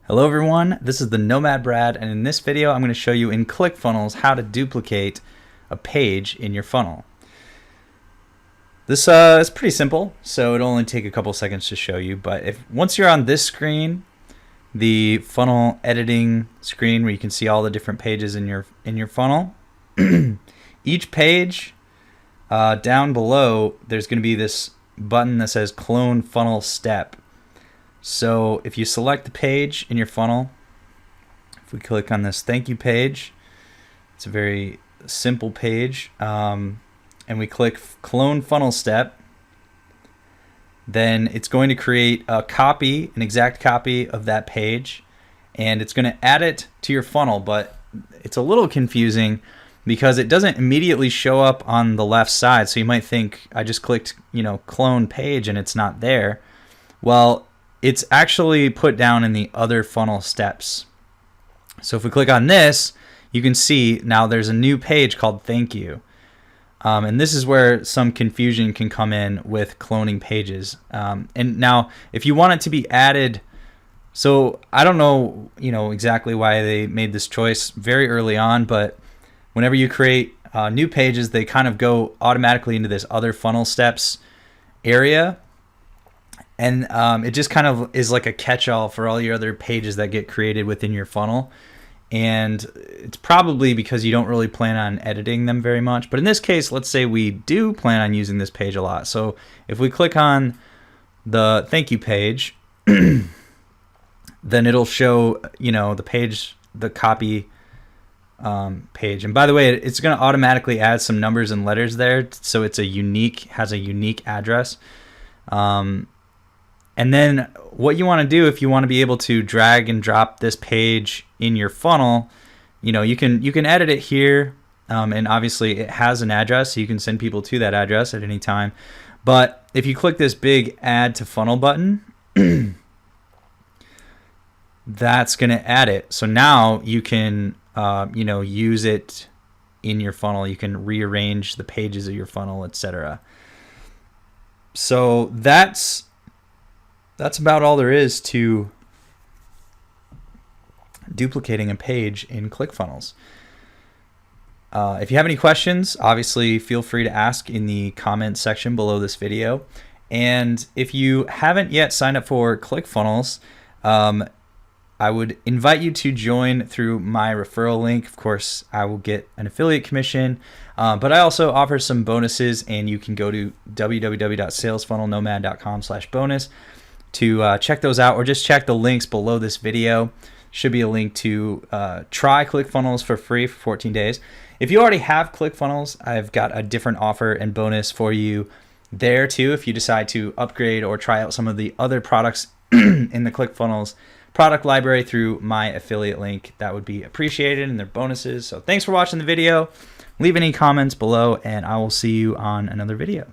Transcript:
Hello everyone, this is the Nomad Brad, and in this video I'm going to show you in Clickfunnels how to duplicate a page in your funnel. This is pretty simple, so it'll only take a couple seconds to show you, but once you're on this screen, the funnel editing screen where you can see all the different pages in your funnel, each page down below there's going to be this button that says Clone Funnel Step. So if you select the page in your funnel, if we click on this thank you page, it's a very simple page, and we click Clone Funnel Step, then it's going to create a copy, an exact copy of that page, and it's going to add it to your funnel. But it's a little confusing because it doesn't immediately show up on the left side. So you might think I just clicked, clone page and it's not there. Well, it's actually put down in the other funnel steps. So if we click on this, you can see now there's a new page called thank you. And this is where some confusion can come in with cloning pages. And now if you want it to be added, so I don't know, exactly why they made this choice very early on, but whenever you create new pages, they kind of go automatically into this other funnel steps area. And it just kind of is like a catch-all for all your other pages that get created within your funnel. And it's probably because you don't really plan on editing them very much. But in this case, let's say we do plan on using this page a lot. So if we click on the thank you page, then it'll show, the page, the copy page. And by the way, it's going to automatically add some numbers and letters there. So it's has a unique address. And then what you want to do if you want to be able to drag and drop this page in your funnel, you can edit it here, and obviously it has an address, so you can send people to that address at any time. But if you click this big add to funnel button, that's going to add it. So now you can use it in your funnel. You can rearrange the pages of your funnel, etc. So that's about all there is to duplicating a page in Clickfunnels. If you have any questions, obviously feel free to ask in the comment section below this video. And if you haven't yet signed up for Clickfunnels, I would invite you to join through my referral link. Of course, I will get an affiliate commission, but I also offer some bonuses, and you can go to www.salesfunnelnomad.com/bonus to check those out, or just check the links below this video. Should be a link to try Clickfunnels for free for 14 days. If you already have Clickfunnels, I've got a different offer and bonus for you there too. If you decide to upgrade or try out some of the other products in the Clickfunnels product library through my affiliate link, that would be appreciated, and they're bonuses. So thanks for watching the video. Leave any comments below, and I will see you on another video.